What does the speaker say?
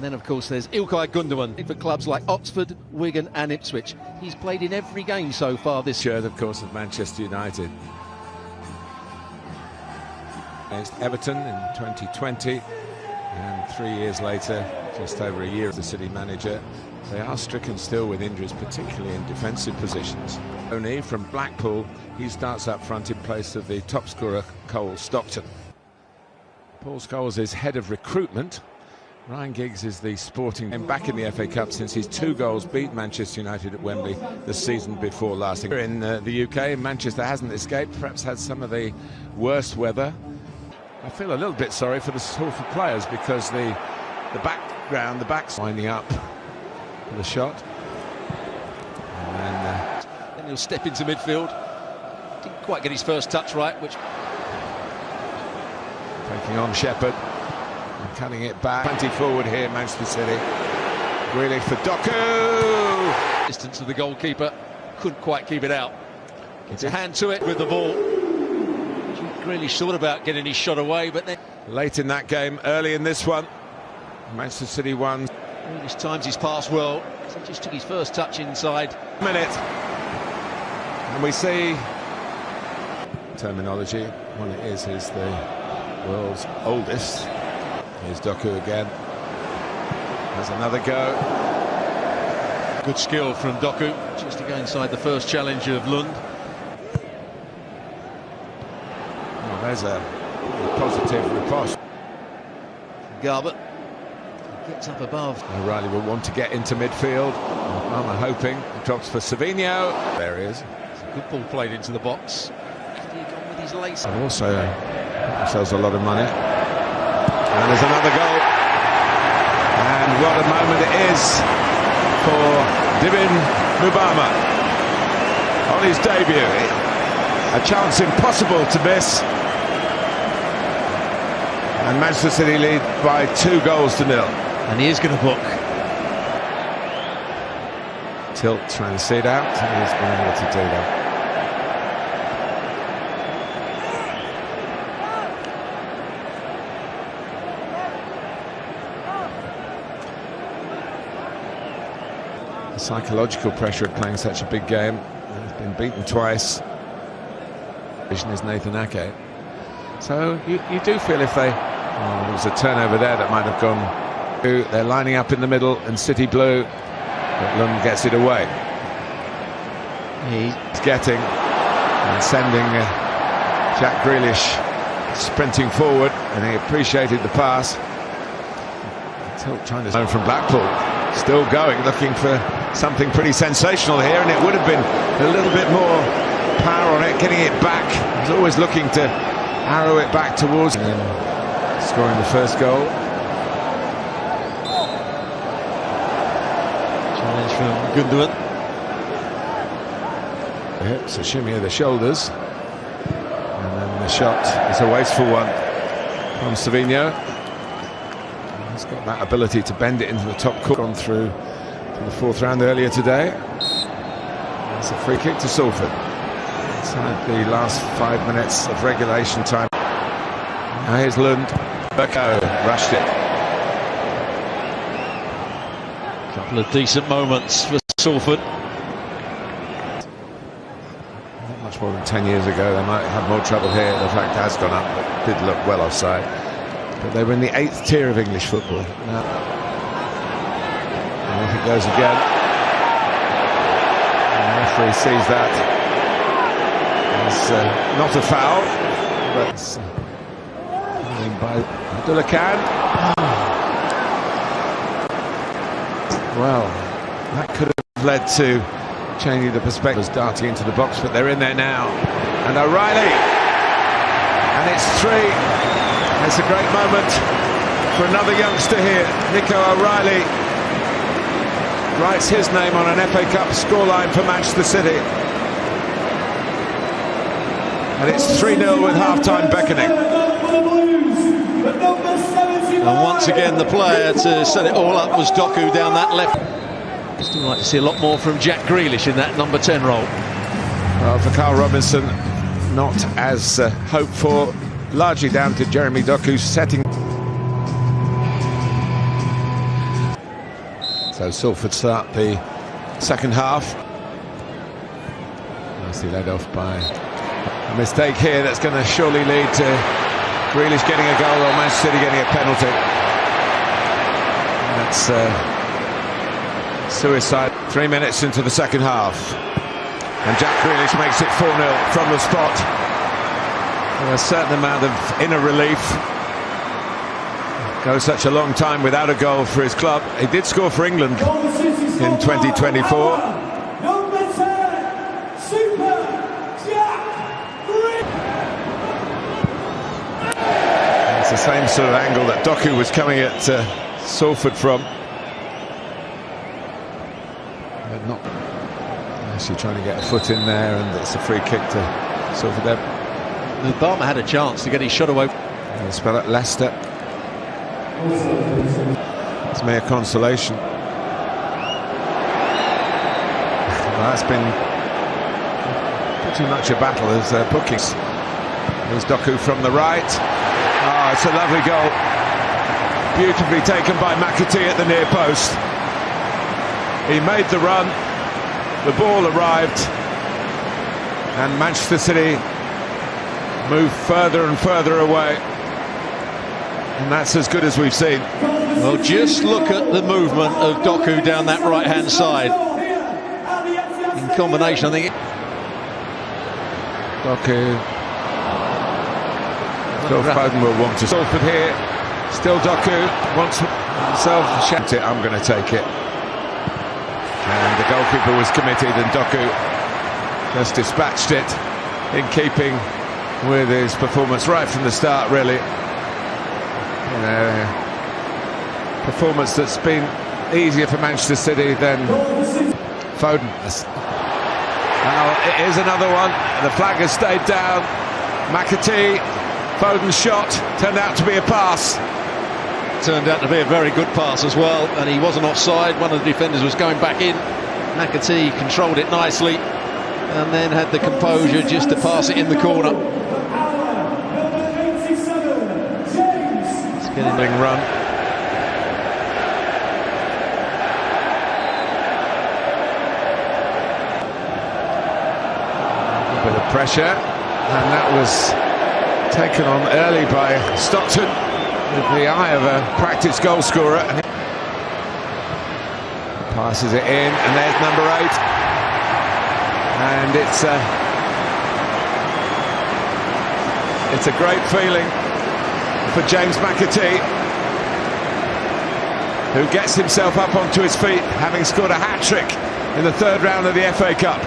then, of course, there's İlkay Gündoğan for clubs like Oxford, Wigan and Ipswich. He's played in every game so far this year. Of course, of Manchester United. Against Everton in 2020, and 3 years later, just over a year as the City manager, they are stricken still with injuries, particularly in defensive positions. Only from Blackpool, he starts up front in place of the top scorer, Cole Stockton. Paul Scholes is head of recruitment. Ryan Giggs is the sporting and back in the FA Cup since his 2 goals beat Manchester United at Wembley the season before last. In the UK, Manchester hasn't escaped, perhaps had some of the worst weather. I feel a little bit sorry for the Salford players because the background, the back's winding up for the shot. And then he'll step into midfield. Didn't quite get his first touch right, which... Taking on Shepherd. Cutting it back. Plenty forward here, Manchester City. Grealish for Doku. Distance of the goalkeeper. Couldn't quite keep it out. Gets a hand to it with the ball. Grealish thought about getting his shot away, but then... Late in that game, early in this one, Manchester City won. Grealish times his pass well. He just took his first touch inside. Minute. And we see... Terminology. Well, it is the world's oldest. Here's Doku again. There's another go. Good skill from Doku, just to go inside the first challenge of Lund. Oh, there's a positive riposte. Garbutt gets up above. O'Reilly will want to get into midfield. I'm hoping. He drops for Savinho. There he is. It's a good ball played into the box. He gone with his lace. And also sells a lot of money. And there's another goal. And what a moment it is for Dibin Mubama on his debut. A chance impossible to miss. And Manchester City lead by 2 goals to 0. And he is going to book. Tilt trying to see it out. He's been able to do that. The psychological pressure of playing such a big game. He's been beaten twice. Vision is Nathan Ake. So you do feel if they... Oh, there was a turnover there that might have gone... They're lining up in the middle and City blue, but Lund gets it away. He's getting and sending Jack Grealish sprinting forward, and he appreciated the pass. Tilt trying to zone from Blackpool. Still going, looking for something pretty sensational here, and it would have been a little bit more power on it, getting it back. He's always looking to arrow it back towards him, scoring the first goal. Challenge from Gündoğan. The hips, a shimmy of the shoulders, and then the shot is a wasteful one from Savinho. He's got that ability to bend it into the top corner. Gone through to the 4th round earlier today. It's a free kick to Salford. Inside the last 5 minutes of regulation time. Now here's Lund. Berko rushed it. A couple of decent moments for Salford. Not much more than 10 years ago, they might have more trouble here. The flag has gone up, but did look well offside. But they were in the 8th tier of English football. Now, and off it goes again. And the referee sees that as not a foul, but by Abdullah Khan. Well, that could have led to changing the perspective. Darting into the box, but they're in there now. And O'Reilly, and it's 3. It's a great moment for another youngster here. Nico O'Reilly writes his name on an FA Cup scoreline for Manchester City. And it's 3-0 with half-time beckoning. And once again, the player to set it all up was Doku down that left. Still like to see a lot more from Jack Grealish in that number 10 role. Well, for Carl Robinson, not as hoped for, largely down to Jeremy Doku's setting. So Salford start the second half. Nicely led off by a mistake here that's going to surely lead to Grealish getting a goal or Manchester City getting a penalty. That's suicide. 3 minutes into the second half. And Jack Grealish makes it 4-0 from the spot. And a certain amount of inner relief. Goes such a long time without a goal for his club. He did score for England in 2024. It's the same sort of angle that Doku was coming at Salford from. But not actually trying to get a foot in there, and it's a free kick to Salford. Barmer had a chance to get his shot away. They'll spell it Leicester. It's mere consolation. Well, that's been pretty much a battle as bookings. There's Doku from the right. Oh, it's a lovely goal. Beautifully taken by McAtee at the near post. He made the run. The ball arrived. And Manchester City moved further and further away. And that's as good as we've seen. Well, just look at the movement of Doku down that right-hand side. In combination, I think. Doku. Phil Foden will want to. Salford here. Still Doku wants himself. Shout it, I'm going to take it. And the goalkeeper was committed, and Doku just dispatched it in keeping with his performance right from the start, really. You know, performance that's been easier for Manchester City than Foden. Now it is another one. The flag has stayed down. McAtee, Foden's shot turned out to be a pass. Turned out to be a very good pass as well, and he wasn't offside. One of the defenders was going back in. McAtee controlled it nicely and then had the composure just to pass it in the corner. Getting run. A bit of pressure, and that was taken on early by Stockton with the eye of a practiced goal scorer. Passes it in, and there's number 8, and it's a great feeling for James McAtee, who gets himself up onto his feet, having scored a hat-trick in the third round of the FA Cup.